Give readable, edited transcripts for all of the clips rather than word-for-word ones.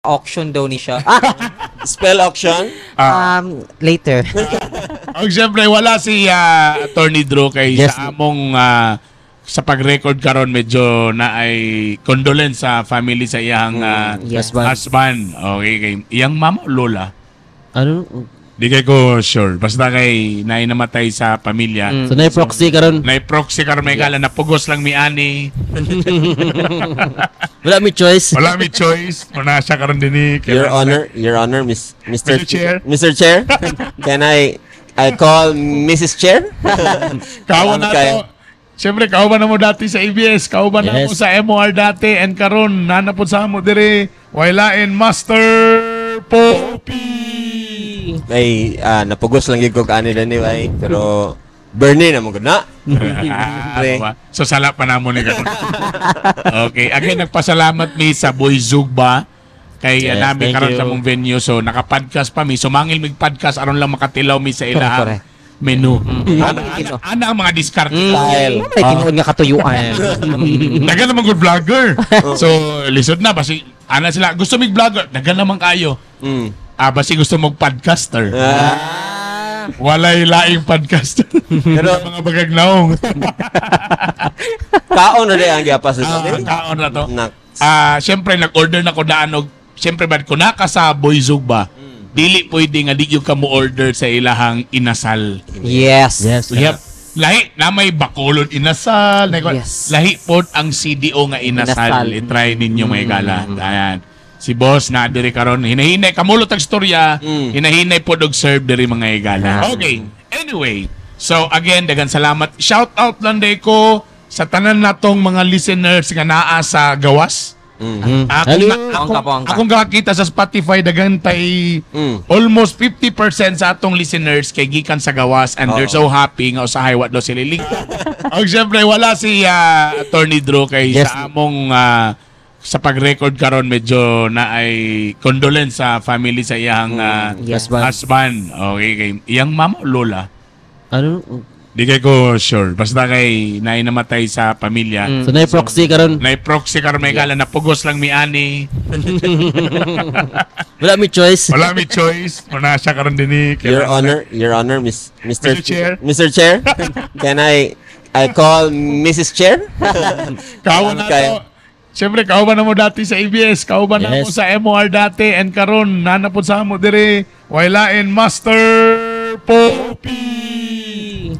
Auction daw ni siya. Spell auction? Later. Siyempre, wala si Attorney Drew kay sa among sa pag-record karon medyo na ay condolence sa family sa iyang husband. Okay, kay iyang mama o lola? Ano? Di kay ko sure. Basta kay nainamatay sa pamilya. So, na-proxy karon. Na-proxy karon may kala. Napugos lang mi ani. Wala mi choice. Wala mi choice. Muna siya karon din ni... Your Honor, Mr. Chair. Mr. Chair, can I call Mrs. Chair? Kawan na to. Siyempre, kauban na mo dati sa ABS. Kauban na mo sa MOR dati. And karon nanapod sa mo dire. Wailain Master Poppy. Ay, napugos lang yung kani dani ay. Pero, Bernie na mo na. So, sala pa na mo ni karon. Okay. Again, nagpasalamat mi sa Boy Zugba. Kay namin karon sa mong venue. So, naka-podcast pa mi. So, mangil mig podcast aron lang makatilaw mi sa ilahang menu. Ano ang mga discard style? Ay, tinuod nga katuyuan. Dagan naman good vlogger. So, lisod na. Basi, sila. Gusto mig vlogger. Dagan naman kayo. Basi gusto mong podcaster. Walay laing podcaster. Pero mga bagagnaong. Kaon na rin ang giapas ito. Kaon na to. Siyempre, nag-order na ko daan. Siyempre, bad ko naka sa Boy Zugba. Dili pwede nga di yung ka mo order sa ilahang inasal. Yes. Lahi na may bakulod inasal. Lahi po ang CDO nga inasal. I-try ninyo may gala. Ayan. Si boss na diri karon hinahinay kamulot ang storya, hinahinay po og serve diri mga igala. Okay. Anyway, so again dagan salamat. Shout out lang day ko sa tanan natong mga listeners nga naa sa gawas. Akong kakita sa Spotify dagan tay almost 50% sa atong listeners kay gikan sa gawas and they're so happy nga usahay wa daw sila link. Siyempre wala si Attorney Drew kay sa among sa pag-record karon medyo na ay condolence sa family sa iyang husband. Okay, kay iyang mama o lola? Ano? Di kay ko sure. Basta kay nainamatay sa pamilya. So, na-proxy karon. Na-proxy karon may kala. Napugos lang mi ani. Wala mi choice. Wala mi choice. Muna siya karon din ni... Your Honor, Mr. Chair. Mr. Chair, can I call Mrs. Chair? Kawan na to. Siyempre, kauban na mo dati sa ABS. Kauban na mo sa MOR dati. And karon nanapod sa mo dire. Wailain Master Poppy.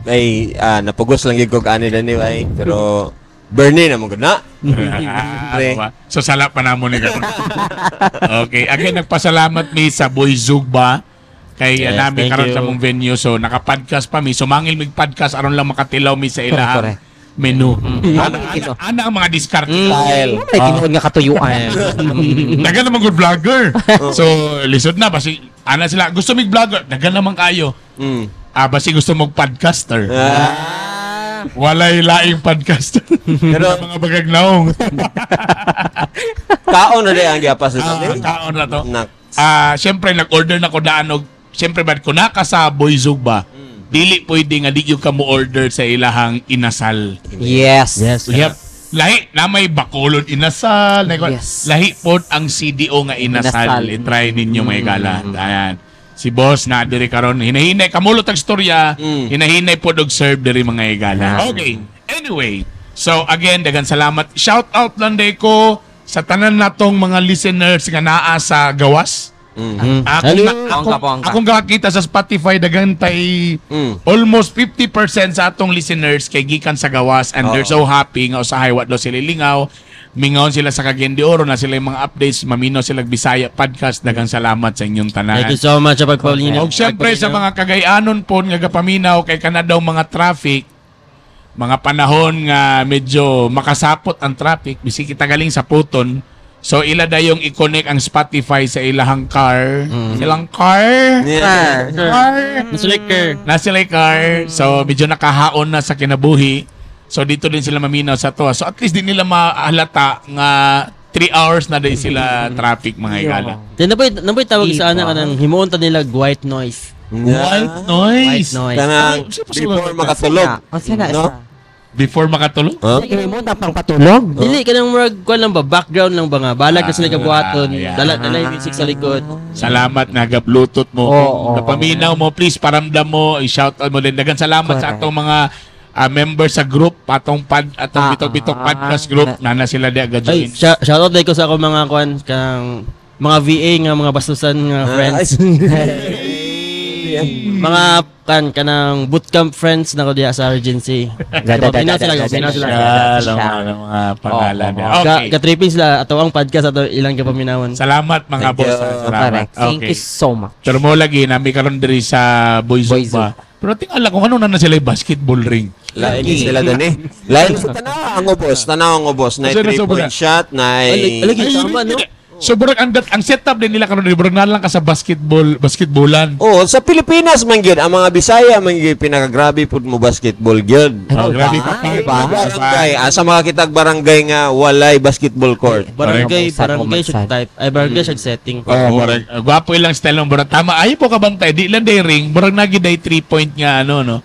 Ay, napugos lang yung kani dani ay. Pero, Bernie na mo na. So, sala pa na mo ni karon. Okay. Again, nagpasalamat mi sa Boy Zugba. Kay namin karon sa mong venue. So, naka-podcast pa mi. So, mangil mig podcast aron lang makatilaw mi sa ilahang menu. Ano ang mga discard style? Ay, tinuod nga katuyuan. Dagan naman good vlogger. So, lisod na. Basi, sila. Gusto mig vlogger. Dagan naman kayo. Basi gusto mong podcaster. Walay laing podcaster. Pero mga bagagnaong. Kaon na rin ang giapas ito. Kaon na to. Siyempre, nag-order na ko daan. Siyempre, bad ko naka sa Boy Zugba. Dili pwede nga di yung ka mo order sa ilahang inasal. Yes. Lahi na may bakulod inasal. Lahi po ang CDO nga inasal. I-try ninyo may gala. Ayan. Si boss na diri karon hinahinay kamulot ang storya, hinahinay po og serve diri mga igala. Okay. Anyway, so again dagan salamat. Shout out lang day ko sa tanan natong mga listeners nga naa sa gawas. Akong kakita sa Spotify dagan tay almost 50% sa atong listeners kay gikan sa gawas and they're so happy nga usahay wa daw sila lingaw. Mingaon sila sa Cagayan de Oro na sila yung mga updates, maminaw sila Bisaya podcast. Dagang salamat sa inyong tanan. Thank you so much sa pagpaminaw. Og syempre sa mga Cagayanon po nga gapaminaw kay kana daw mga traffic, mga panahon nga medyo makasapot ang traffic, bisi kita galing sa Puton. So ila dayong i-connect ang Spotify sa ilahang car. Ilang car? Nasa car. So medyo nakahaon na sa kinabuhi. So dito din sila maminaw sa to. So at least din nila mahalata nga 3 hours na din sila traffic mga igala. Then naboy tawag sa ana kanang himuon ta nila white noise. White noise. White noise. Kanang Oh, before makatulog. Ang sana No? isa. Before makatulog? Huh? Sige mo tapang patulog. Dili ka nang murag kuan lang ba background lang ba nga balag na sila kabuhaton. yeah. Dala yung music sa likod. Salamat nga Bluetooth mo. Oo. Napaminaw mo, please paramdam mo, i-shout out mo din. Dagan salamat sa Correct. atong mga members sa group, atong bitok-bitok podcast group, nana sila di agad Ay, join. shout out ko sa ako mga kuan kanang mga VA nga mga bastusan nga friends. Mga kanang bootcamp friends na ko diya sa Regency. Pinaw sila. Mga pangalan. Oo. Okay. Katripping sila ato ang podcast ato ilang kapaminawan. Salamat mga Thank boss. you. Salamat. Correct. Thank Okay. you so much. Pero mo lagi, nami karon diri sa Boys Boys Zumba. Pero tingala kung ano na sila yung basketball ring. Lain sila doon eh. Lain sa tanaw ang ubos. Na Kasi 3-point shot, na Alagi tama no. So, ang setup din nila karon burag na lang ka sa basketballan. Oh, sa Pilipinas man gyud ang mga Bisaya man gyud pinakagrabe pud mo basketball gyud. Oh, grabe ka Barangay, sa mga kitag barangay nga walay basketball court. Barangay Correct. siya type. Ay barangay siya setting. Murag gwapo ilang style ng burag. Tama, ayo po ka bang tayo? Di lang day ring, burag nagi day 3-point nga ano no.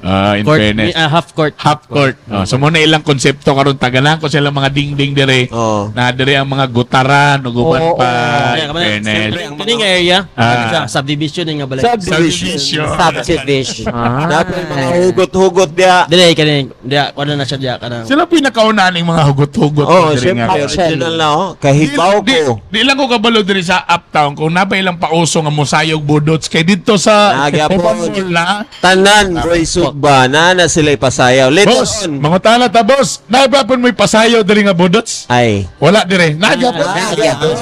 In Court, fairness. half court. Half court. So muna ilang konsepto karon tagalan ko sila mga dingding dire. Oh. Na dire ang mga gutaran, uguban Oo, pa. Kaya In ka fairness. Kining area, Ah. subdivision nga balay. Subdivision. Subdivision. Dapat mga hugot-hugot dia. Dili kaning dia kuno na siya dia kanang. Sila pinakauna ning mga hugot-hugot. Oh, dire nga. syempre original na oh. Kahibaw ko. Di lang ko kabalo diri sa uptown kung napay ilang pauso nga musayog budots kay dito sa Nagyapon. Mall na. Tanan, Roy Sugba, na sila ipasayaw. Boss, Later on. mga tala ta boss. Naipapon mo ipasayaw diri nga budots? Ay, Wala dire. Nagyapon. Nagyapon.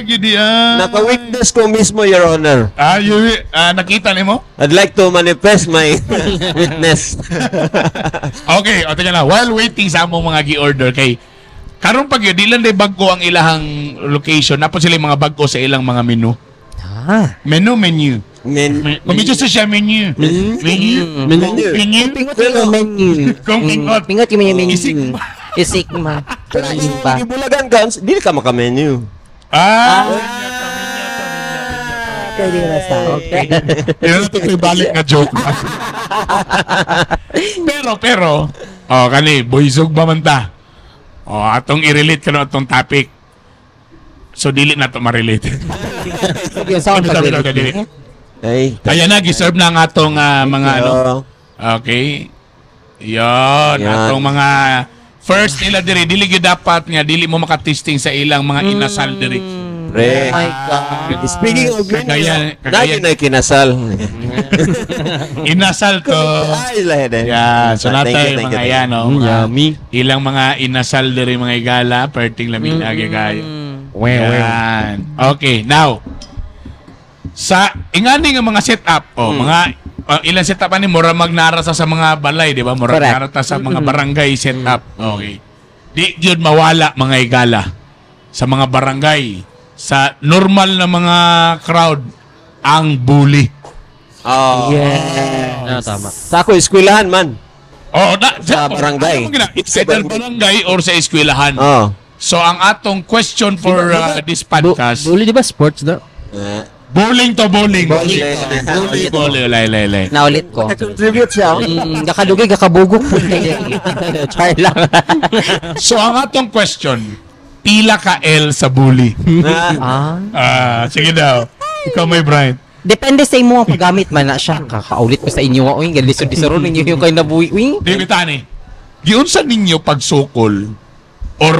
Gidi ah. naka-witness ko mismo, Your Honor. Nakita ni mo? I'd like to manifest my witness. Okay, o tingnan na. While waiting sa among mga gi-order kay karon pag yun, di lang day bagko ang ilahang location. Napos sila yung mga bagko sa ilang mga menu. Menu. Kung medyo sa siya menu. Menu. Pingot yung menu. Kung pingot. Pingot yung menu. Isik. Isigma. Lain pa. Di Bulagan guns, di ka maka-menu. Pwede na sa. Okay. Yun ito may balik na joke. pero, kani, boysog ba man ta? Atong i-relate ka na atong topic. So, dili na ito ma-relate. Sige, sound Sabi na, pag dili. Ay, Kaya na, giserve na ang atong mga ano. Okay. Yan, Yan. atong mga first nila diri, dili gyud dapat nga dili mo makatesting sa ilang mga inasal diri. Pre. Oh my God. Speaking of menu, Kagaya- na kinasal. Inasal to. Ay, lahat eh. Yeah, so Thank natay you, thank mga you. yan, no? Yummy. Ilang mga inasal diri mga igala, perting lamig na kayo. Yan. Okay, now, sa ingani nga mga setup, mga ilang setup ani mura magnarasa sa mga balay, di ba? Mura Correct. magnarasa sa mga barangay setup. Okay. Di yun mawala mga igala sa mga barangay, sa normal na mga crowd ang bully. Oh. Ah, tama. Sa ako, eskwelahan man. Sa barangay. It's either barangay or sa eskwelahan. Oh. So ang atong question for this podcast, Bully di ba sports na? bowling to bowling. Bowling. Bowling. Lay. Naulit ko. Contribute siya. Gakadugi, gakabugok. Try lang. So ang atong question, pila ka L sa bully? Sige daw. Ikaw may Brian. Depende sa imo ang paggamit man na siya. Kakaulit ko sa inyo. Uy, galisod-lisod ninyo yung kayo nabuhi. Uy, David Tani, giunsa ninyo pagsukol or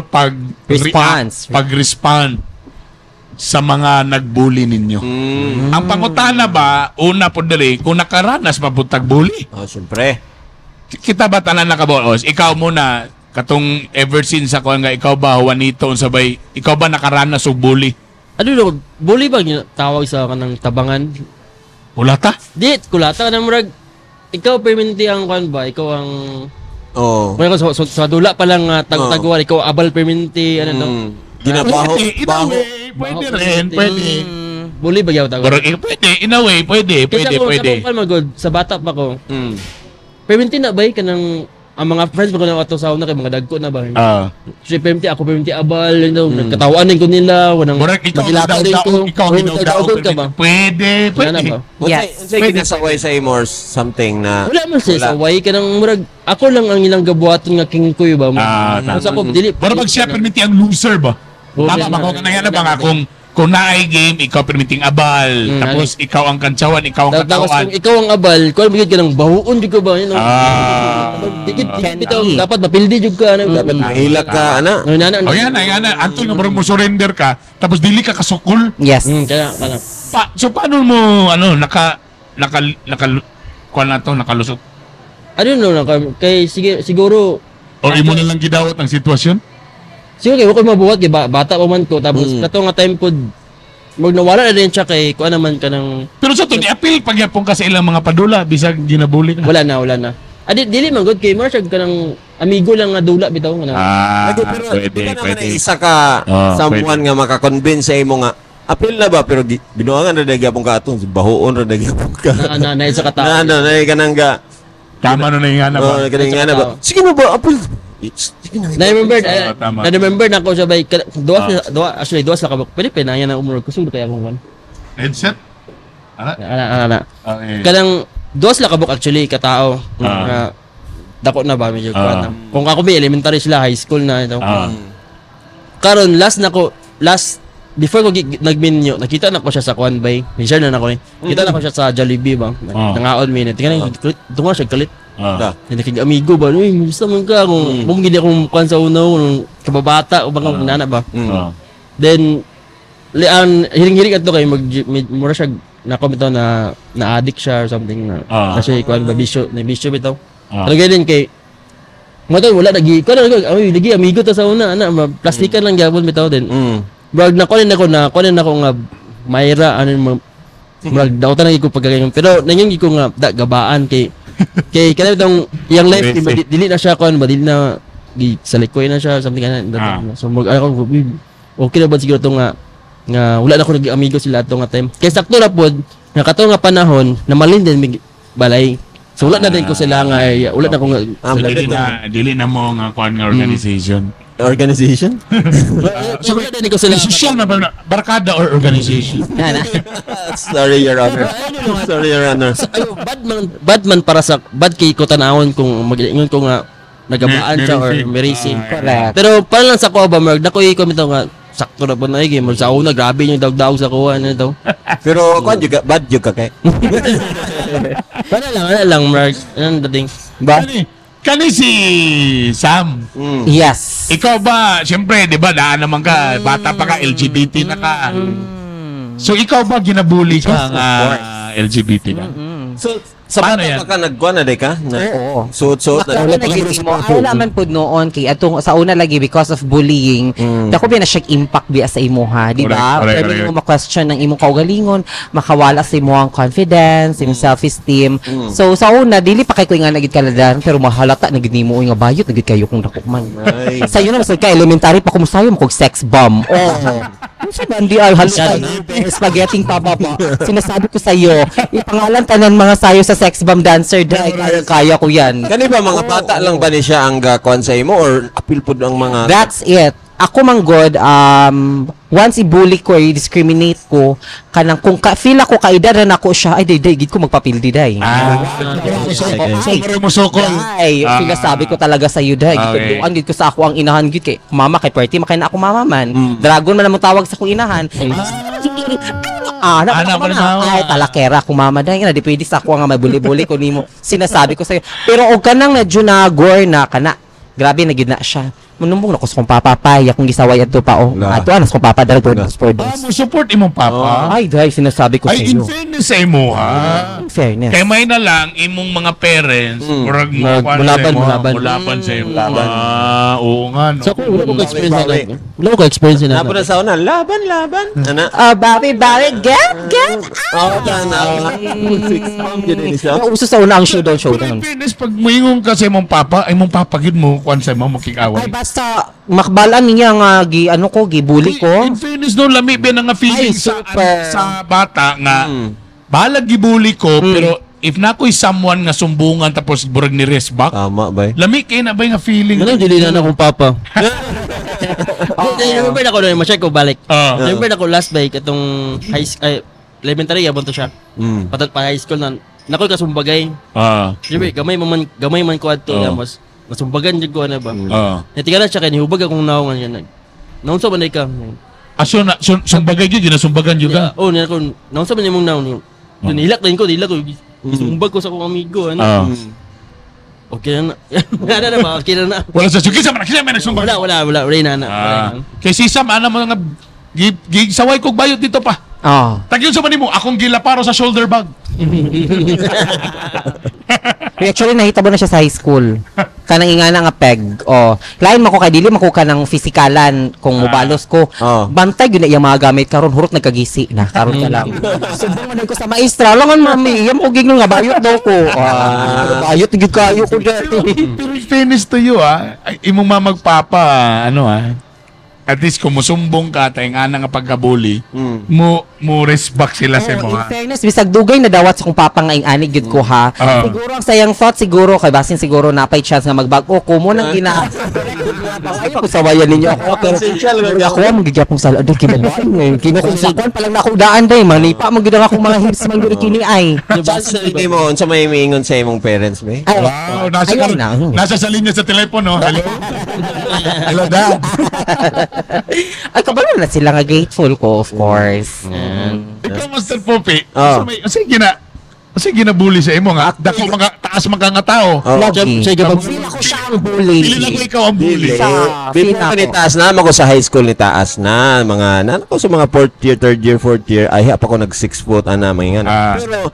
Response. pag-respond sa mga nagbully ninyo? Ang pangutana ba, una po dali, kung nakaranas mabutag bully? Oh, siyempre. Kita ba tanan nakabolos? Ikaw muna, katong ever since ako nga, ikaw ba, Juanito, sabay, ikaw ba nakaranas og bully? Ano no, bully ba tawag sa kanang tabangan? Wala ta? Di, kulata ka na murag. Ikaw permanente ang kwan ba? Ikaw ang Oh. kung ako sa dula pa lang tagtaguan, ikaw abal permanente ano no. Ginabaho. In a Baho. way, pwede rin, pwede. Bully ba yaw tawag? Pero pwede, in a way, pwede. Sa kwan magod, sa bata pa ko. Permanente na ba kanang ang mga friends ko na ato sa una kay mga dagko na ba. Si Si ako PMT abal, nagkatawaanin ko nila, wanang Murag ikaw nakilata din ko. ikaw Hinawdaon ka ba? Pwede. Wala na ba? Yes. Unsay kinasaway sa imo or something na Wala man siya sa way ka nang murag ako lang ang ilang gabuhaton nga king kuy ba. Tama. Sa ako dili. Pero mag siya permiti ang loser ba? Oo, Tama yan ba? na. Kung kanayan na ba nga kung naay game, ikaw permiting abal. Tapos ikaw ang kantsawan, ikaw ang Tapos katawan. kung ikaw ang abal, kung bigid ka ng bahuon jud ka ba? Yun, dikit bitaw dapat mapildi jud ka dapat mahilak ka ana? O yan na. Antol nga parang mo surrender ka, tapos dili ka kasukol. Yes. Kaya So paano mo, kuha na to, nakalusot? I don't know kay siguro Or imo na lang gidawat ang sitwasyon? siguro kay ko mabuhat kay bata pa man ko tapos kato nga time pod mag nawala na din siya kay kuan naman ka ng Pero sa to, ni-appeal pagyapon ka sa ilang mga padula, bisag ginabuli ka. wala na. Dili man good kay Marshall ka ng amigo lang nga dula bitaw nga. Lagi, pero di ka naman na isa ka someone nga makakonvince sa imo nga apil na ba pero binuangan na nagyapon ka atong bahoon ra nagyapon ka. Na isa ka tao. Na ka nang ga. Tama na yung nga na ba? Kanang nga ba? Sige mo ba apil? Sige na. Tama. Na-remember na ako sabay duwas la kabuk. Pwede pa na yan ang umurog kusog kaya akong kan. Headset? Ana. Okay. Kanang duwas la kabuk actually katao. Dako na ba medyo kuan na. Kung ako may elementary sila high school na ito. Karon last before ko nagminyo, nakita na ko siya sa kuan bay. Share na nako ni. Kita na ko siya sa Jollibee ba. Nangaon minute. Tingnan tungo siya kalit. Hindi kay amigo ba? Uy, gusto man ka kung bumili akong kuan sa unaw nung kababata o bang nana ba. Then ang hiring-hiring ato kay mura siya na komento na addict siya or something na kasi kuan ba bisyo bitaw. Pero ganyan kay mo wala lagi amigo to sa una ana plastikan lang gyapon bitaw din. Brag na kunin ako nga Mayra brag daw ta ko pagkagayon pero nangyong ko nga gabaan kay kana itong yung life dili na siya kon dili na sa likoy na siya something kana so ako okay na ba siguro to nga wala na ako nag-amigo sila ato nga time kay sakto na pod nga kato nga panahon na malin din balay so wala na din ko sila nga wala na ko nga dili na mo nga kuan nga organization. so wala na din ko sila Social na ba barkada or organization? Sorry, Your Honor. Bad man para sa bad kay ko tanawon kung mag-ingon ko nga nagabaan siya or merisi. Pero para lang sa ko ba mag dako i-comment nga sakto na po na game sa una grabe yung dawdaw sa kuha na daw. Pero kuan juga bad juga kay. Wala lang Mark. Anong dating? Kani si Sam. Yes. Ikaw ba, siyempre, di ba, daan naman ka, bata pa ka, LGBT na ka. So, ikaw ba ginabuli ka nga LGBT ka? So, sa Paano bata yan? pa ka nagkuan na ka? Oo. Suot-suot na. Ako lagi mo. Ay naman po noon kay atong sa una lagi because of bullying. Dako ba na siya impact biya sa imuha, di ba? Correct. Pwede mo ma-question ng imong kaugalingon, makawala sa imong confidence, imong self-esteem. So sa una dili pa kay ko nga nagid kaladan pero mahalata nagid nimo nga bayot nagid kayo kung dakukman. Sa iyo na sa ka elementary pa kumusayo mo kog sex bomb. Sa bandi ay halata spaghetti pa baba. Sinasabi ko sa iyo, ipangalan tanan mga sayo sa sex bomb dancer dai kaya ko yan. Kani ba mga bata lang ba ni siya ang kuan sa imo or apil pud ang mga That's it. Ako man god once i-bully ko, i-discriminate ko kanang kung feel ako kaedad na ako siya ay day gid ko magpapildi day. Mo sokol. Ay, sinasabi ko talaga sa iyo day. Gituan gid ko sa ako ang inahan gid kay mama kay party makay na ako mama man. Dragon man ang tawag sa akong inahan. Ay, talakera ko mama day na di pwede sa ako nga mabuli-buli ko nimo. Sinasabi ko sa iyo. Pero og kanang medyo na gore na kana. Grabe na gid na siya. Munumbong na ko sa kong papapay akong gisaway adto pa ato anas kong papa dal for mo support imong papa. Ay dai sinasabi ko sa Ay, in iyo. fairness sa imo, ha? In fairness. Kaya may na lang, imong mga parents, murag mulaban sa imo. Oo nga, no? So wala ko experience na. Wala ko experience na. Napuna sa una, laban. Ana. Babi, get. Six bomb yun ni siya. Uso sa una ang showdown. In fairness, pag muingon ka sa imong papa gid mo, kwan sa imong makikaway. Ay, basta, makbalan niya nga, gibuli ko. In fairness, no, lami ba nga feeling Ay, super. sa bata nga, balag gibuli ko, pero if na ko'y someone nga sumbungan tapos burag ni resback, Tama ba? lami kayo na ba nga feeling? Ano, dili na akong papa. Remember na ko na, ma-check ko balik. Remember na ko last bike, itong elementary, abon to siya. Patat pa high school na, nakoy kasumbagay. Siyempre, gamay man ko ato, mas masumbagan dyan ko, ano ba? Natingala siya kaya, nihubag akong naungan yan. Naunsa ba na ikaw? Sumbagay yun, nasumbagan yun ka? Oo, naunsa ba niya mong naungan? Nilak din ko. Sumbag ko sa akong amigo, ano? Okay na. Ano na ba? Okay na. Wala sa sugi sa manakita may nagsumbag. Wala na. Kay si Sam, ano mo nga, saway kong bayot dito pa. Tagyon sa manimo, akong gilaparo sa shoulder bag. Actually, nahitabo na siya sa high school. Kanang ingana nga peg. Lain mako kay dili mako ka ng fisikalan kung mubalos ko. Bantay gyud na iyang mga gamit karon hurot nagkagisi na karon ka lang. Sumbong man ko sa maestra, langan mami, iyam ko gigno nga bayot daw ko. Bayot gid kayo ko dati. Pero finish to you imong mamagpapa at least kung musumbong ka tayong nga pagkabuli, mo respect sila sa mo. In fairness, bisag dugay na dawat sa kung papa nga ingani gyud ko ha. Siguro ang sayang thought siguro kay basin siguro napay chance nga magbag-o ko mo nang gina. Ay ko sawayan ninyo ako pero ako magigapong sala do kinabuhi. Kinukusakan pa lang nako daan day manipa man gyud ako mga hips man gyud kini ay. Basta hindi mo unsa may miingon sa imong parents be? Wow, nasa sa linya sa telepono. Hello. Hello da. Ay, kabalo na sila nga grateful ko, of course. Ikaw, Master Poppy, kasi ginabuli sa imo nga, dako mga taas mga nga tao. Feel ako siya ang bully. Pili lang ko ikaw ang bully. Before ni taas na, ako sa high school ni taas na, ako sa mga 4th year, 3rd year, 4th year, ay pa ako nag 6 foot, mga pero,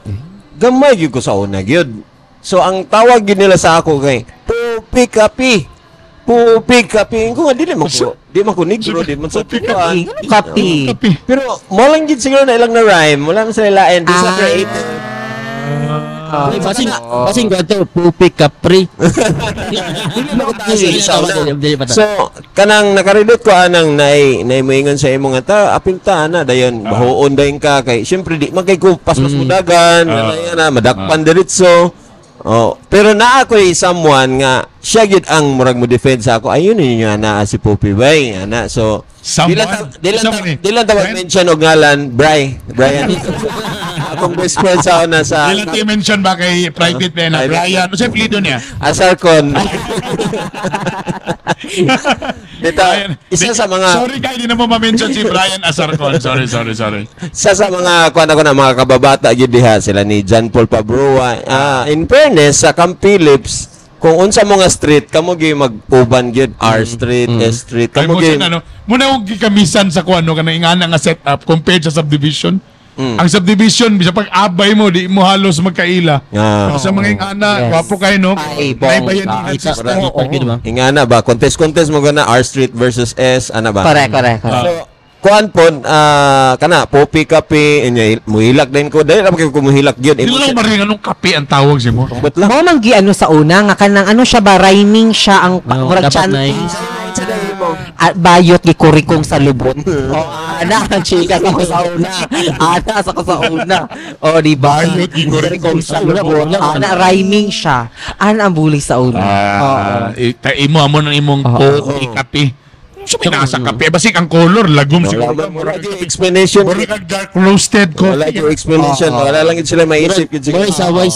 gamay yun ko sa una, yun. So, ang tawag yun nila sa ako kay, Pupi kapi ko nga di man ko negro di man sa tuan kapi pero mo lang gid siguro na ilang na rhyme wala man sa lain di sa creative basing gato pupi kapri so kanang nakarelate ko anang nay moingon sa imong ata apil ta na dayon bahoon dayon ka kay syempre di magkay ko paspas mudagan na madakpan diretso. Pero naa ako'y someone nga siya gyud ang murag mo defend sa ako ayun ninyo na si Poppy Bay ana so dilan tawag mention og ngalan Brian akong best friend sa una sa dilan ti mention ba kay private na Brian ano sa apelyido niya Asarcon dito isa sa mga sorry kay di na mo ma-mention si Brian Asarcon sorry isa sa mga kuan ako na mga kababata gyud diha sila ni John Paul Pabrua in fairness sa Camp Phillips kung unsa mo nga street kamo gyud mag-uban gyud R Street S Street kamo gyud muna og gikamisan sa kuan kana ingana nga setup compared sa subdivision. Ang subdivision bisa pag abay mo di mo halos magkaila. Sa mga ingana wapo kay no. May bayan ingana ba contest mo gana R Street versus S ana ba? Correct. So kuan pon kana Poppy kape muhilak din ko dahil ko muhilak gyud dili lang maring anong kape ang tawag si mo mo man gi ano sa una nga kanang ano siya ba rhyming siya ang murag chanting bayot gi kurikong sa lubot ana ang chika ko sa una di ba bayot gi kurikong sa lubot ana rhyming siya ana ang bully sa una imo amon ang imong kape so may nasa kape basik ang color lagom siguro mura explanation dark roasted coffee wala yung explanation wala lang sila maisip saway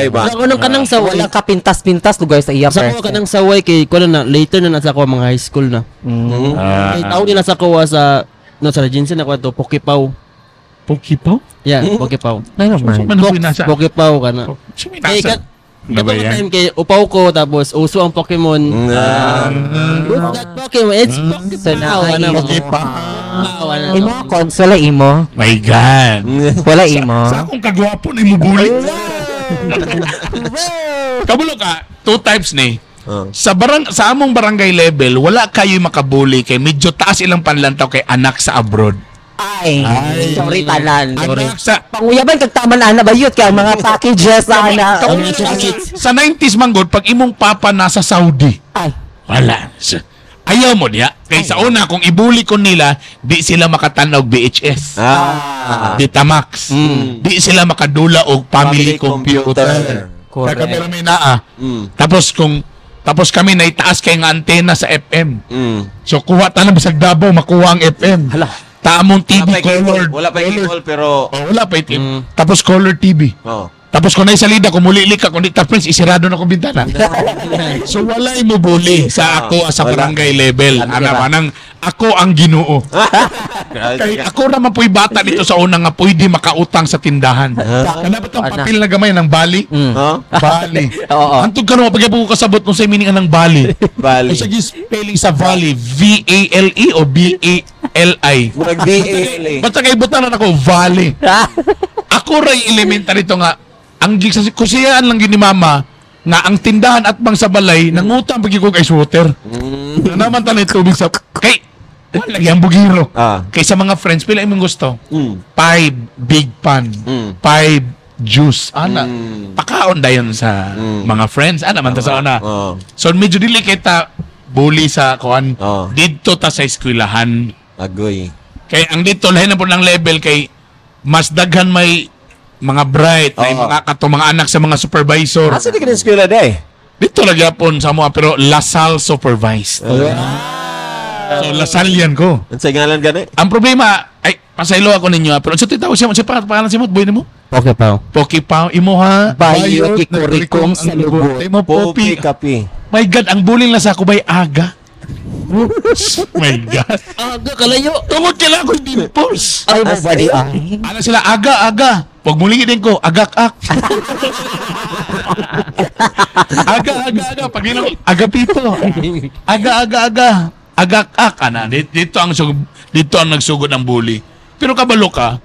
ba ano kanang saway wala ka pintas lugar sa iya sa ko kanang saway kay kuno na later na nasa ko mga high school na kay tao nila sa ko sa Regency na ko to Pokipaw yeah Pokipaw Pokipaw kana time kay upaw ko tapos uso ang Pokemon that Pokemon it's Pokemon imo console imo my god wala imo sa akong kagwapo ni mo bully kabulo ka 2 types ni sa among barangay level wala kayo makabuli kay medyo taas ilang panlantaw kay anak sa abroad. Sorry tanan. Panguyaban kag taman ana bayot kay mga packages ana. Sa 90s manggod pag imong papa nasa Saudi. Ay. Wala. Ayaw mo diya. Kaysa una, kung ibuli ko nila, di sila makatanaw VHS. Betamax. Di sila makadula og family computer. Correct. Kaya may naa. Tapos kami naitaas kay nga antena sa FM. So kuha tanan bisag Davao makuha ang FM. Hala. Taamong TV colored. Wala pa cable pero Wala pa itim. Tapos color TV. Tapos kung na'y salida, kung muli ka, kung di friends, isirado na kong bintana. So wala'y mo bully sa ako sa barangay level. Anang ako ang Ginoo. Kay ako naman po'y bata dito sa unang nga pwede makautang sa tindahan. Kana ba itong papel na gamay ng bali? Bali. Antog ka naman, pagkabuko kasabot mo sa meaning ng bali. Bali. Kung sa spelling sa valley, V-A-L-E o B-A-L-I? Murag VALA. Basta kay butanan ako, valley. Ako ray elementary to nga, ang kusiyaan lang yun ni mama, nga ang tindahan at bang sa balay, nangutang pagkikog ice water. Na naman tanay tubig sa... Kay, wala ang bugiro. Kay sa mga friends, pila imong gusto? 5 big pan, 5 juice. Pakaon dayon sa mga friends. Man ta sa una. So medyo dili kita bully sa kuan. Dito ta sa eskwelahan. Agoy. Kay ang dito lahi na po ng level kay mas daghan may mga bright, may mga katong mga anak sa mga supervisor. Asa di ka na eskwela day? Dito lagi po sa mga pero Lasal supervised. So Lasal yan ko. Ang sa ngalan gani? Ang problema ay pasaylo ako ninyo pero sa titaw siya pangalan si mo boy nimo. Okay pa. Poki pa imo ha. Bayot ikurikong sa lubot. Imo Popi Popi. kapi. My God, ang bullying lang sa ako bay aga. My God. Aga kalayo. Tungod kailangan ko dimples. Ay, mabadi ay. Ano sila, aga. Pag muli din ko, agak-ak. aga. Pag ilang, agapito. Aga. Agak-ak. Dito ang nagsugod ng bully. Pero kabalo ka,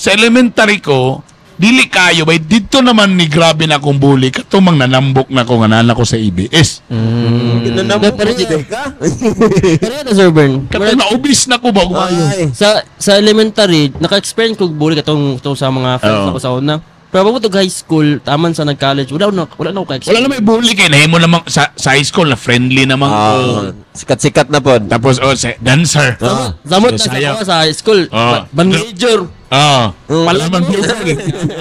sa elementary ko, dili kayo, bay, dito naman ni grabe na akong bully. Katumang nanambok na ko nga nana ko sa EBS. Nanambok mo ka? Pero na Sir Bern. Katong na-obis na ko ba? Sa elementary, naka-experience ko bully katong sa mga friends ako sa una. Pero pag high school, taman sa nag-college, wala na ako ka-experience. Wala na may bully kay nahimo namang sa high school na friendly namang ko. Sikat-sikat na po. Tapos dancer. Samot na sa high school, band major. Palaman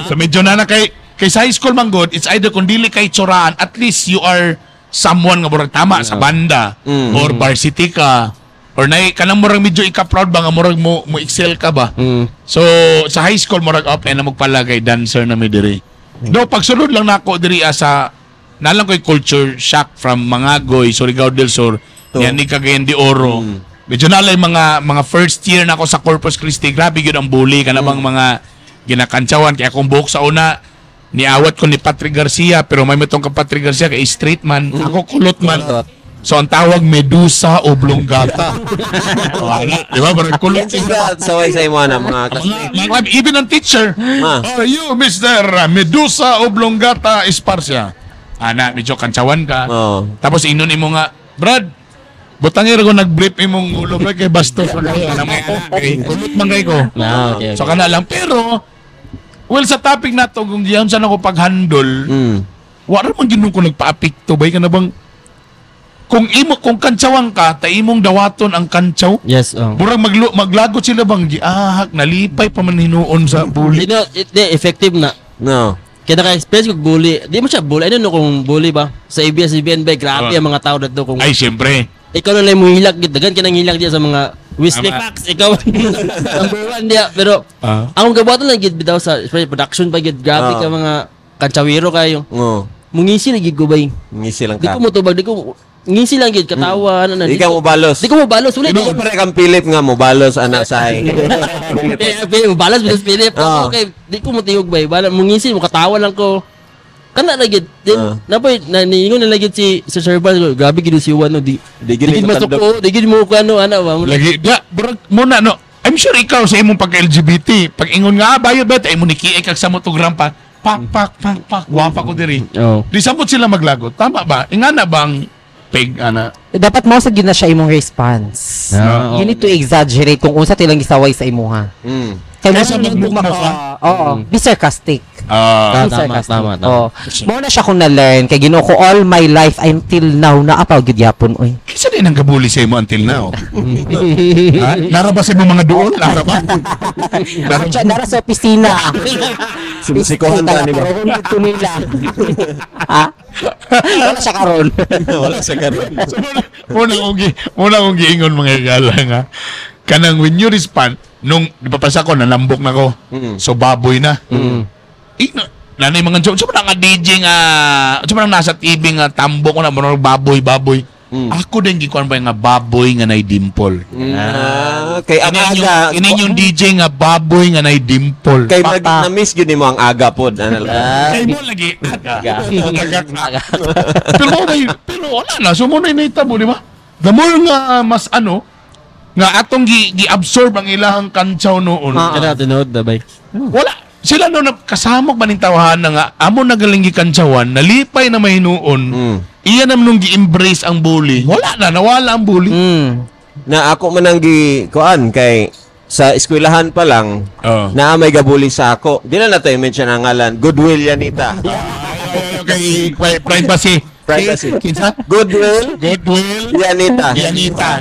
so medyo na kay sa high school man god, it's either kung dili kay tsoraan, at least you are someone nga murag tama sa banda or varsity ka. Or kanang murag medyo ika-proud ba nga murag mo excel ka ba? So sa high school murag open na magpalagay dancer na mi diri. No, pagsulod lang nako diri sa nalang ko'y culture shock from Mangagoy, Surigao del Sur, yan ni Cagayan de Oro. Medyo nalay mga first year na ako sa Corpus Christi, grabe yun ang bully ka na bang mga ginakantsawan. Kaya kung buhok sa una, niawat ko ni Patrick Garcia, pero may matong ka Patrick Garcia kay straight man, ako kulot man. So ang tawag Medusa Oblongata. Di ba? Parang kulot siya. Saway sa imo na mga classmates. Even ang teacher, are you Mr. Medusa Oblongata Esparcia? Medyo kantsawan ka. Tapos inon imo nga, Brad, butangir ko nag-brief imong ulo kay bastos na kayo. Kulot man kayo ko. Okay. So kana lang. Pero, well, sa topic na to, kung diyan saan ako pag-handle, wala man ginong ko nagpa-apikto. Bay ka na bang, kung kantsawang ka, ta imong dawaton ang kantsaw. Yes. Burang maglagot sila bang giahak, nalipay pa man hinuon sa bully. Effective na. No. Kaya naka-experience ko bully. Di mo siya bully. I don't know kung bully ba. Sa ABS-CBN ba, grabe ang mga tao dito. Kung Ay, siyempre. ikaw na lang mo hilag. Dagan ka nang hilag diya sa mga Wesley Fox. Ikaw number 1 diya. Pero akong gabuatan lang gid bitaw sa production pa gid. Grabe ka mga kantsawiro kayo. Mungisi na gid ko bay. Ngisi lang Di ka. ko mo tubag. Di ko ngisi lang gid katawa. Di ka mo balos. Di ko mo balos. Wala Di di. pare kang Philip nga mo balos anak sahay. Balas bitas Philip. Okay, di ko mo tiyog bay. Bala mungisi mo katawa lang ko. Kana lagi din napoy niingon na lagi si Sir Bern, grabe gid si Juan no di gid masuko, di gid mo ko ano ba lagi ya mo na no. I'm sure ikaw sa imong pag-LGBT, pag ingon nga bayod ba ay mo nikiik kag sa motogram pa. Pak wapa ko diri. Di sabot sila maglagot. Tama ba? Ingana bang peg ana? Dapat mo sa gina siya imong response. You need to exaggerate kung unsa tilang gisaway sa imuha. Kaya Kaysa magbugma ka. Be sarcastic. Ah. Be Tama, sarcastic. tama. Oo. Mo na siya kung na-learn. Kay Ginoo ko all my life until now, naapaw gyud yapon, oy. Kisa din ang gabuli sa imo until now. Ha? Naraba sa imo mga doon? Naraba? Nara sa opisina. Sinisikohan ka nila. Ito nila. Ha? Wala siya karon. Wala sa karon. So, muna kong giingon mga galang ha. Kanang when you respond, nung ipapasa ko, nalambok na ko. So, baboy na. Nanay mga joke. So, nga DJ nga, so, nasa TV nga, tambok ko na, marang baboy. Ako din gikuan ba nga baboy nga nay dimple. Kay ang aga. Ini yung DJ nga baboy nga nay dimple. Kay na-miss yun mo ang aga pod. Kay mo lagi. Pero wala na. So, muna initabo, di ba? The more nga mas nga atong gi-absorb ang ilahang kantsaw noon. Kana tinood da bay. Wala. Sila no kasamok man tawahan na nga amo nagaling gikantsawan, nalipay na mahinuon. Iya nam nung gi-embrace ang bully. Wala na, nawala ang bully. Na ako man ang kuan kay sa eskwelahan pa lang na may gabuli sa ako. Di na nato i-mention ang ngalan. Goodwill Yanita. Okay, privacy. Kinsa? Goodwill Yanita.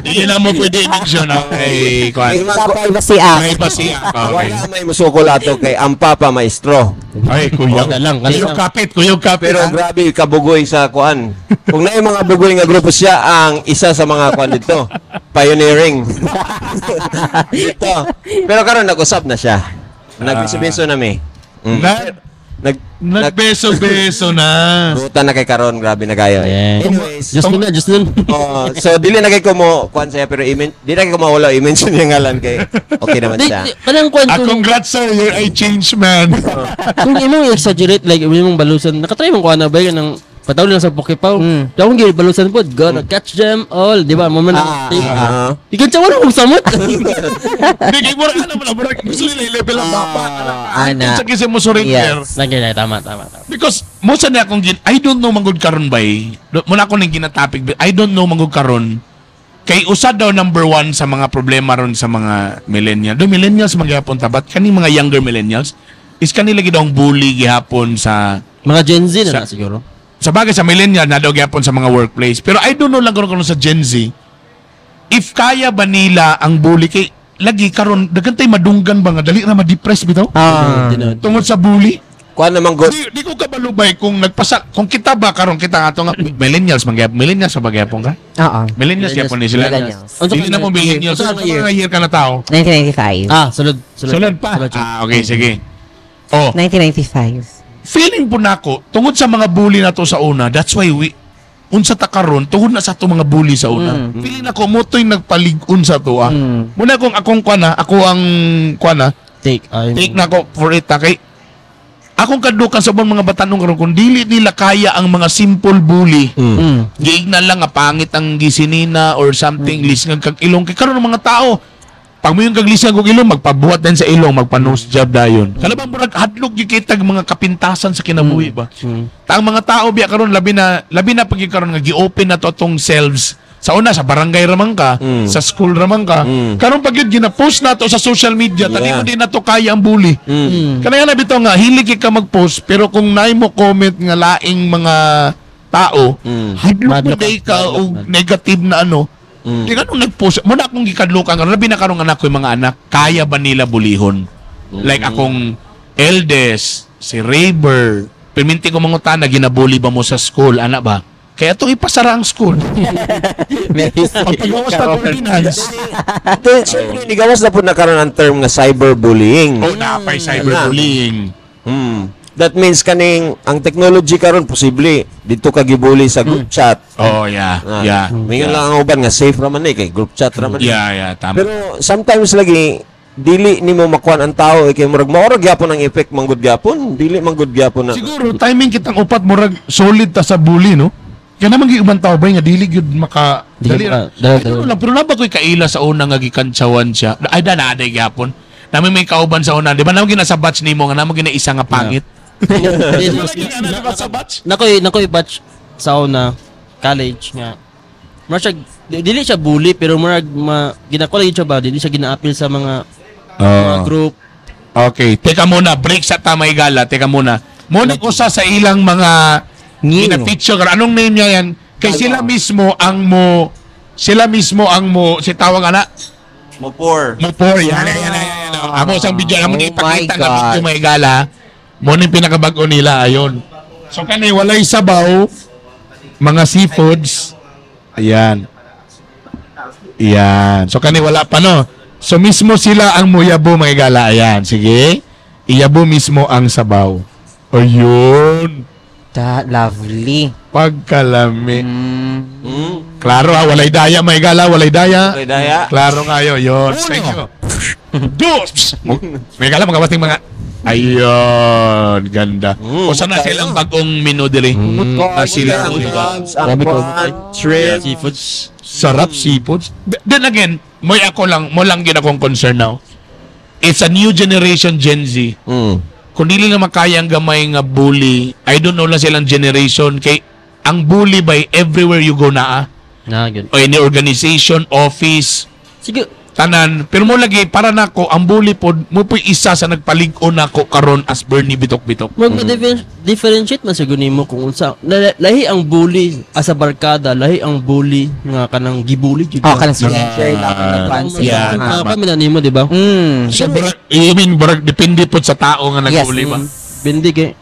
Di na mo pwede i-mention. Okay, kuan. Privacy act. Privacy. Okay. Wala may musukol ato kay ang papa maestro. Ay, kuya. Kuyog kapit. Pero grabe kabugoy sa kuan. Kung naay mga bugoy nga grupo siya ang isa sa mga kuan dito. Pioneering. Dito. Pero karon nag-usap na siya. Nagbiso-biso na mi. Nagbeso-beso na. Buta na kay karon, grabe na kayo. Anyways, Just nun. so dili na kay ko mo kuan siya pero di na kay ko mawala i-mention yung ngalan kay okay naman siya. Kanang kwan Congrats sir, you're a change man. kung imong exaggerate like imong balusan, nakatry mong kuan na ba kanang patawli lang sa Pokepaw. Dawong gid balusan pod, gonna catch them all, di ba? Mo man. Ikan cawan mo samot. Hindi kay mura ano mo gusto nila level ang baba. Ana. Sa kasi mo surrender. Lagi na tama. Because mo sa niya akong I don't know manggod karon bay. Muna ako ning ginatopic. I don't know manggod karon. Kay usad daw number 1 sa mga problema ron sa mga millennials. Do millennials magyapon tabat kani mga younger millennials is kanila gid ang bully gihapon sa Mga Gen Z na siguro. sa bagay sa millennial na daw gyapon sa mga workplace. Pero I don't know lang kung sa Gen Z if kaya ba nila ang bully kay lagi karon dagantay madunggan ba nga dali na ma-depress bitaw tungod sa bully. Kuan naman good. Di ko kabalubay kung kung kita ba karon kita ato nga millennials sa bagyapon ka? Oo. Millennials gyapon ni sila. Millennials. Hindi na mo millennials. Sa mga year ka na tao. 1995. Sulod pa. Okay, sige. 1995. Feeling po nako tungod sa mga bully na to sa una, that's why unsa ta karon tungod na sa to mga bully sa una. Feeling nako mo to'y nagpalig-on sa to Muna kung ako ang Take nako for it kay akong kadukan sa mga batanong karon kung dili nila kaya ang mga simple bully. Giignan lang nga pangit ang gisinina or something lisngag kag ilong kay karon mga tao pag mo yung kaglisang kong ilong, magpabuhat din sa ilong, magpa-nose job dayon. Kalabang murag hadlok yung kitag mga kapintasan sa kinabuhi ba? Ta ang mga tao biya karon labi na pagkikaroon nga gi-open na to atong selves. Sa una sa barangay ramang ka, sa school ramang ka. Karon pag yun gina-post na to sa social media, tani mo din na to kaya ang bully. Kanaya na bitaw nga hilig ka mag-post pero kung naay mo comment nga laing mga tao, hadlok mo day ka og negative na Di ka nung nag-post, muna akong gikadlukan, labi na karong anak ko yung mga anak, kaya ba nila bulihon? Like akong eldest, si Rayber, perminti ko mangutan na ginabuli ba mo sa school, anak ba? Kaya itong ipasara ang school. Pagpagawas na ordinance. Siyempre, nigawas na po nakaroon ang term na cyberbullying. Napay cyberbullying. That means kaning ang technology karon posible dito ka gibuli sa group chat. Oh, yeah. Mingon lang ang uban nga safe raman kay group chat raman. Yeah, tama. Pero sometimes lagi dili nimo makuan ang tao kay murag maorag gyapon ang effect manggod gyapon, dili manggod gyapon na. Siguro timing kitang upat murag solid ta sa bully no. Kaya naman giubang tao ba nga dili gyud maka dali. Pero naba koy kaila sa una nga gikantsawan siya. Ay danaday gyapon. Nami may kauban sa una, di ba naman gina sa batch nimo nga naman gina isa nga pangit. Nakoy batch sa una college nga. Murag dili siya bully pero murag ginakuha siya ba dili siya gina-appeal sa mga group Okay, teka muna, break sa tamay gala, teka muna. Muna ko sa ilang mga gina-feature. Anong name niya yan? Kay sila mismo ang si tawag ana? Mopor. Yan. Amo sang video, amo ni ipakita my nga God. video may gala. Mo ni pinakabago nila ayon. So kanay walay sabaw, mga seafoods. Ayan. So kanay wala pa no. So mismo sila ang muyabo mga gala. Ayan, sige. Iyabo mismo ang sabaw. Ayun. Lovely. Pagkalami. Klaro ha, walay daya may gala, walay daya. Walay daya. Klaro kayo, yun. Thank you. Dos! May gala, mga bating mga... Ayun, ganda. O sana silang bagong menu dili. Sila. Shrimp. Seafoods. Sarap seafoods. Then again, mo lang gina akong concern now. It's a new generation Gen Z. Kung dili na makaya ang gamay nga bully, I don't know lang silang generation. Kay ang bully by everywhere you go na Yun. o any organization, office, Sige, tanan. Pero mo lagi, para nako ang bully po, mo po isa sa nagpalig-on nako karon as Bernie Bitok-Bitok. differentiate man siguro nimo kung unsa lahi ang bully as a barkada, lahi ang bully nga kanang gibully jud. Kanang share lang ng fancy. Yeah. Kami na nimo, di ba? So, depende po sa tao nga nagbully ba? Bindig eh.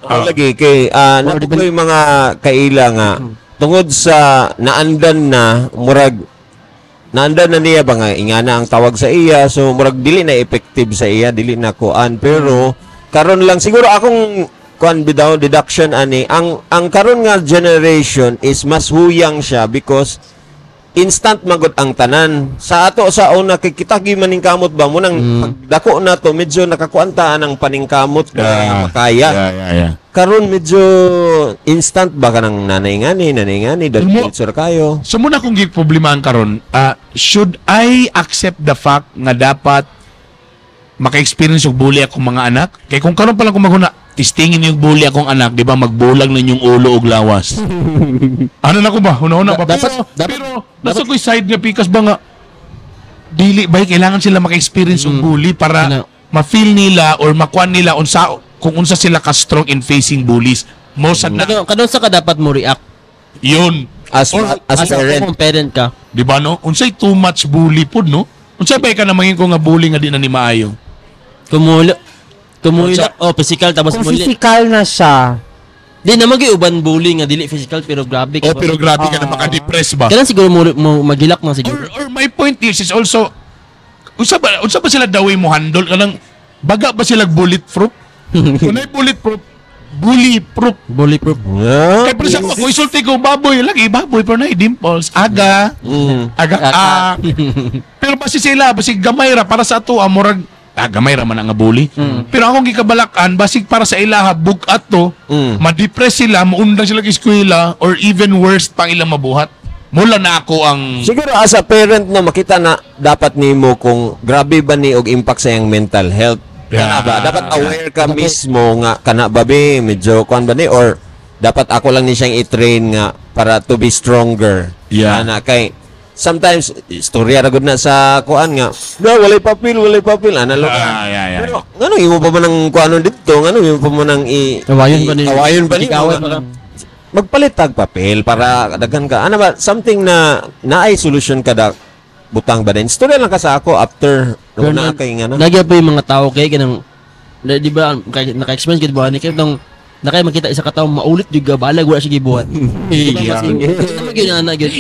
Lagi kay napukoy mga kaila nga tungod sa naandan na niya ba nga ingana ang tawag sa iya, so murag dili na effective sa iya, dili na kuan, pero karon lang siguro akong kuan bitaw deduction ani ang karon nga generation is mas huyang siya because instant magod ang tanan. Sa ato sa una kay kitagi maningkamot ba mo nang pagdako na to medyo nakakuantaan ang paningkamot ka makaya. Yeah. Karon medyo instant ba kanang nanay ngani diretso ra kayo. So muna kung giproblemahan karon, should I accept the fact nga dapat maka-experience og bully akong mga anak? Kay kung karon pa lang ko maghuna, tistingin yung bully akong anak, di ba magbulag na yung ulo og lawas. Ano na ko ba? Una-una pa. Pero nasa ko'y side nga pikas ba nga dili ba kailangan sila maka-experience og bully para ma-feel nila or makuan nila kung unsa sila ka-strong in facing bullies. Most na Kadon sa ka dapat mo react yun. As parent. kung parent ka. Di ba no? Unsay too much bully pod no? Unsay ba ka na mangin ko nga bully nga di na ni maayo? Kumulo physical tapos Kung muli. physical na siya, Di na uban bully nga dili physical pero grabe ka. Pero grabe ka na maka-depress ba? Kailan siguro mo magilak na siguro. Or my point is also unsa ba sila daway mo handle kanang baga ba sila bulletproof? Kung ay bulletproof, Bullyproof. kaya pero sa kung isulti ko baboy pero na dimples aga pero basi sila gamay ra para sa ato amurag gamay ra man ang bully. Pero akong gikabalakan basig para sa ilaha bugat to, ma-depress sila, maundang sila sa eskwela or even worse pang ilang mabuhat. Mula na ako ang Siguro as a parent no makita na dapat nimo kung grabe ba ni og impact sa iyang mental health. Kana ba dapat aware ka mismo nga kana babe medyo kuan ba ni or dapat ako lang ni siyang i-train nga para to be stronger. Yeah. Ana kay sometimes istorya ra gud na sa kuan nga walay papel ana lo. yeah. Pero ngano imo pa man ang kuanon didto ngano imo pa man ang awayon pa ni magpalit tag papel para daghan ka ana ba something na naay solution kada butang ba din istorya lang ka sa ako after na kay nga na Nagya pa yung mga tao kay kanang di ba naka-experience gid ba ni kay tong nakay makita isa ka tawo maulit jud ga balag wala siya gibuhat.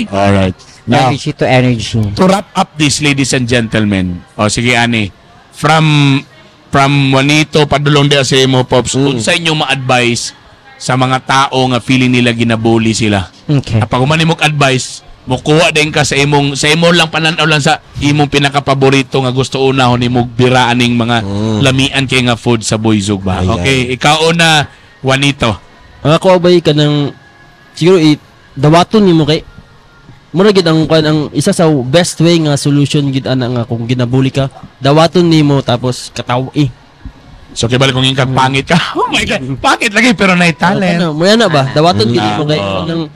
Alright. Now, energy to energy. to wrap up this, ladies and gentlemen. O sige ani, from Juanito padulong dia sa imo pops, unsa inyong ma-advise sa mga tao nga feeling nila ginabully sila? Okay. Kapag umani mo advice, mukuha din ka sa imo lang pananaw lang sa imong pinaka-paborito nga gusto unahon nimo biraan ning mga lamian kay nga food sa Boyzug ba. Okay, ikaw na Juanito. Ako abay ka ng siguro dawaton nimo kay mura gid ang isa sa best way nga solution gid ana nga kung ginabuli ka dawaton nimo tapos kataw So kay balik kung yung pangit ka. Oh my god, pangit lagi pero na talent. mo yan na ba dawaton gid mo kay kanang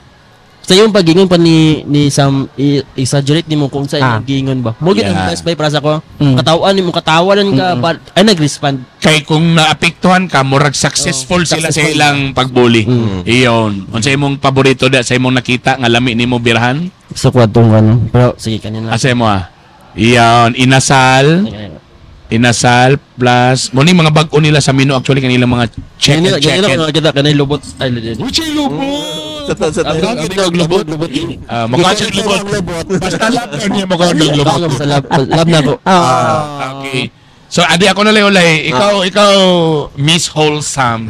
Sa yung pagingon pa ni Sam exaggerate nimo kung sa imong gingon ba. Mo gid ang Yeah. best by para sa ko. Katawan nimo katawanan ka ay nag-respond. Kay kung naapektuhan ka, murag successful sila sa ilang pagbuli. Iyon. Unsa imong paborito da sa imong nakita nga lami nimo birahan? Sa kwadtong ano. Pero sige kanina. Asa mo Iyon, inasal plus mo ni mga bag-o nila sa menu actually kanilang mga check and check. Kita kanay lubot. Ay Uchi lubot. Sa lubot. Mukha siya lubot. Basta lab niya mukha ng lubot. sa lab na ko. Okay. So adi ako na ulay. Ikaw Miss Wholesome.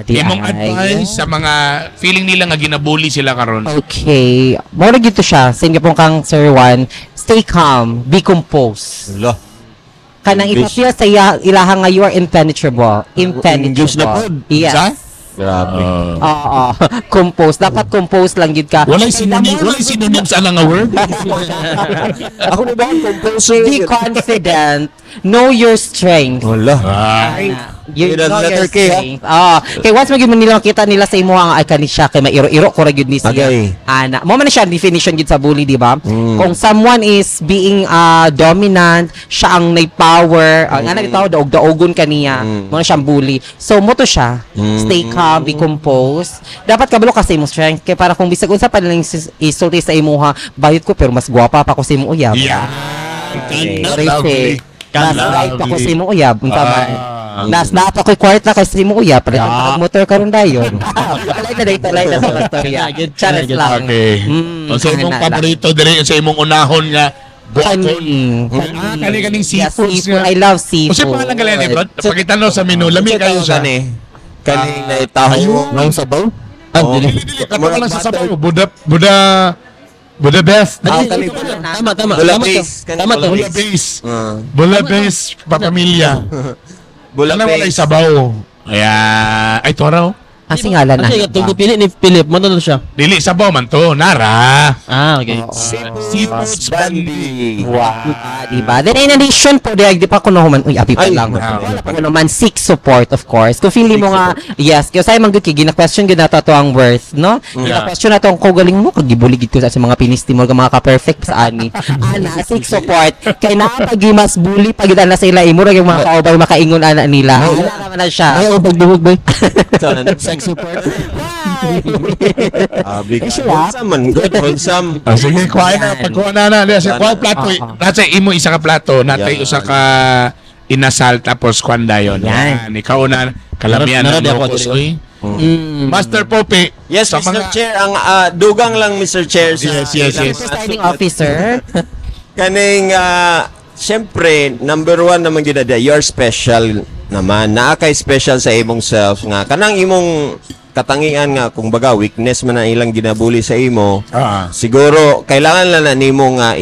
Di Imong ay. advice sa mga feeling nila nga ginabuli sila karon. Okay. Mura gito siya. Sa inyo pong kang Sir Juan, stay calm, be composed. Lo. Kanang ipapil sa ilaha nga you are impenetrable. English na po. Yes. Sa? Grabe. Oo. Compose. Dapat compose lang gid ka. Walay synonym sa nga word. Ako na ba ang composer? Be confident. Know your strength. Wala. You Yun ang know your letter K, ha? strength. Kay once magiging nila makita nila sa imo ang icon ni siya kay mairo-iro ko ra gyud ni siya. Agay. Ana, mo man na siya definition gyud sa bully, di ba? Kung someone is being dominant, siya ang may power, nga nagtawag daog-daogon kaniya, mo na siyang bully. So mo to siya. Stay calm, be composed. Dapat kabalo ka sa imong strength kay para kung bisag unsa pa lang isulti sa imuha, bayot ko pero mas gwapa pa ko sa imong uyab. Yeah. Lovely. Mas right pa ko sa imong uyab, unta man. Nas na pa ko'y kwarta kay sa imong uyab, palit ang motor karon dayon. Alay na sa storya. Charis lang. Okay. Unsa imong paborito diri sa imong unahon nga buakon? Kani seafood. I love seafood. Unsa pa lang galing ni Rod? Pakita no sa menu. Lami kayo siya. Kani na itaho. Nang sabaw? Dili kato lang sa sabaw. Buda best. Tama. Bula base. Tama to. Bula base. Bula base papamilya. Bula Ano wala base. sabaw? Ay toro. Asi ngalan na. Kasi itong pili ni Philip, mo na siya. Dili sabaw man to. Nara. Okay. Seafood bandi. Wow. Diba? Then in addition po, di pa ko naman, uy, abi pa Ay, lang. wala Ako naman, seek support, of course. Kung feeling mo nga, yes, kaya sa'yo man good, gina-question gud na to ang worth, no? Gina-question na to ang kogaling mo, kagibuligid ko sa mga pinistimol, mga ka-perfect sa ani. Ana, seek support. Kaya nakapagi mas bully, pag na sa ila, imura yung mga kaobay, makaingon ana nila. Wala naman na siya. Ay, pagduhog ba? Seek support. Big wholesome. Good wholesome. Sige, kuha na. Pagkuha na. Kuha plato. Nasa imo isa ka plato. Natay usa ka inasal tapos kwanda yun. Yan. Ikaw na. Kalamian na locos. Master Pope. Yes, sa Mr. Chair. Ang dugang lang, Mr. Chair. Yes. Presiding officer. Kaning, siyempre, number one naman yun na, you're special naman. Naakay special sa imong self nga. Kanang imong katangian nga, kung baga, weakness man ang ilang ginabuli sa imo, siguro, kailangan lang na nimo nga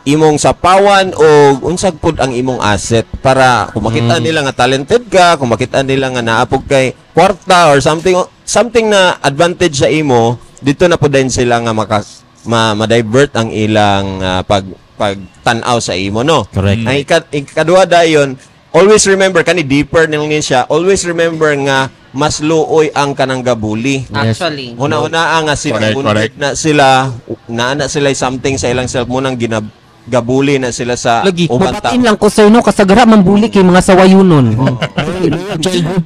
imong sapawan o unsag pud ang imong asset para kung makita nila nga talented ka, kung makita nila nga naapog kay kwarta or something na advantage sa imo, dito na pud din sila nga ma-divert ang ilang pagtanaw sa imo, no? Correct. Ang ikaduha dayon, always remember, kani deeper nilingin siya, always remember nga mas luoy ang kanang gabuli. Actually. Una-una nga sila, Correct. na sila something sa ilang self mo nang gabuli na sila sa Lagi, ubang mapatin tao. lang ko sir, no? Kasagara, mambuli kay mga sawayunon.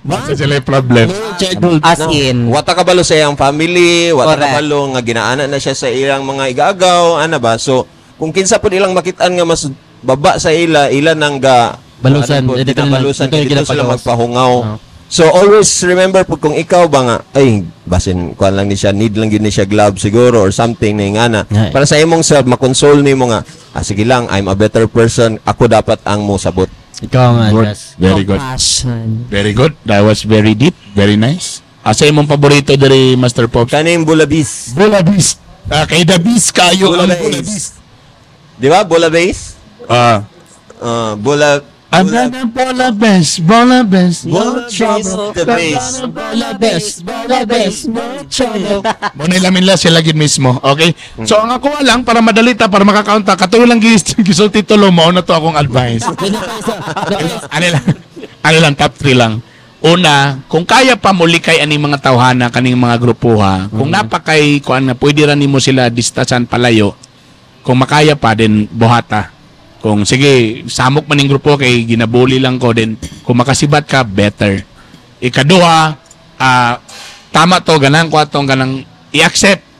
Basta sila yung problem. As in. Wata kabalo sa iyang family, wata Correct. kabalo nga ginaana na siya sa ilang mga igagaw, ana ba? So, kung kinsa pud ilang makitaan nga mas baba sa ila nang Balusan. balusan Ito yung dito sila ginapagawas. magpahungaw. So always remember po kung ikaw ba nga basin kuan lang ni siya, need lang gid ni siya glove siguro or something na ingana. Yeah. Para sa imong self makonsole nimo nga sige lang, I'm a better person, ako dapat ang mo sabot. Ikaw nga, Andres. Very good. Compassion. Very good. That was very deep. Very nice. Asa imong paborito diri Master Pops? Kaning bulabis. Bulabis. Kay Dabis kayo ang Bulabis. Bulabis. Di ba? Bulabis? Bulabis. Bulabis. Bulabis the best. Muna ilamin lang sila gid mismo. Okay? So, ang ako lang, para madalita, para makakaunta, katulang gisulti tulo mo, na to akong advice. Ano lang, top 3 lang. una, kung kaya pa muli kay aning mga tawhana kaning mga grupuha, kung napakay kuan nga pwede ra nimo sila distasan palayo, kung makaya pa din buhata. Kung sige, samok man ning grupo kay ginabuli lang ko din, kung makasibat ka better. Ikaduha, tama to ganang ko atong ganang i-accept.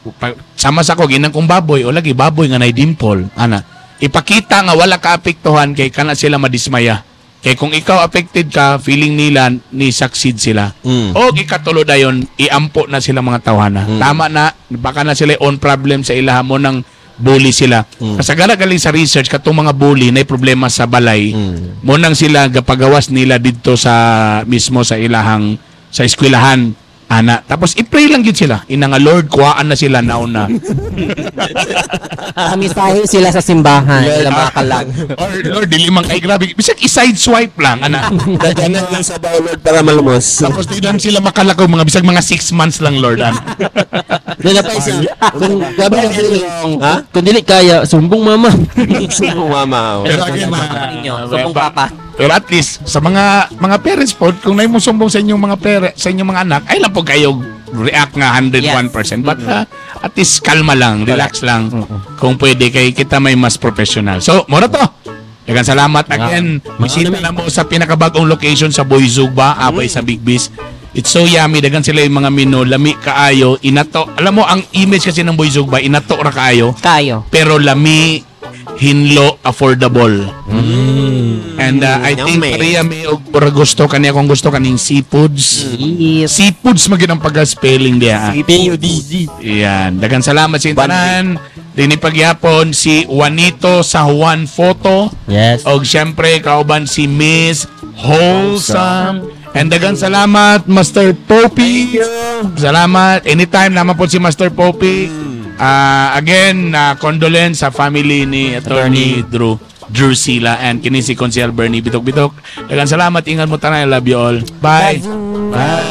Sama sa ko ginang kong baboy o lagi baboy nga nay dimple ana. Ipakita nga wala ka apektuhan kay kana sila madismaya. Kay kung ikaw affected ka, feeling nila ni succeed sila. O ikatulo dayon, iampo na sila mga tawhana. Tama na, baka na sila on problem sa ilaha mo nang bully sila. Kasagara galing sa research katong mga bully na problema sa balay. Mo nang sila gapagawas nila didto sa mismo sa ilahang sa eskwelahan. Ana, tapos i-pray lang yun sila. Ina nga Lord, kuhaan na sila nauna. Kamisahe sila sa simbahan. Sila makalang. Or Lord, dili man kay grabe. Bisag i-side swipe lang, ana. Dadanan lang sa bao, Lord, para malumos. Tapos di lang sila makalakaw mga bisag mga 6 months lang, Lord. Nagapay sa kung dili kaya sumbong mama. Sumbong mama. Pero again, Sumbong papa. pero at least sa mga parents po, kung na mo sumbong sa inyong mga sa inyong mga anak, ay lang po kayo react nga 101%. But at least kalma lang, relax lang. Kung pwede kay kita may mas professional. So, muna to. Dagan salamat again. Bisita na mo sa pinakabagong location sa Boyzugba, abay sa Big Beast. It's so yummy. Dagan sila yung mga menu, lami kaayo, inato. Alam mo, ang image kasi ng Boyzugba, inato ra kaayo. Pero lami, hinlo, affordable. And I think Maria may gusto kaniya kung gusto kaning seafoods. Seafoods maging ang pag-spelling diya. PUDG. Yan. Dagan salamat sa intanan. Dinipagyapon si Juanito sa Juan Photo. Yes. O siyempre, kauban si Miss Wholesome. And dagan salamat, Master Poppy. Salamat. Anytime naman po si Master Poppy. Again, condolence sa family ni Attorney Drew Sila and kini si Consiel Bernie Bitok-Bitok. Dagan salamat. Ingat mo tanan. I love you all. Bye. Bye.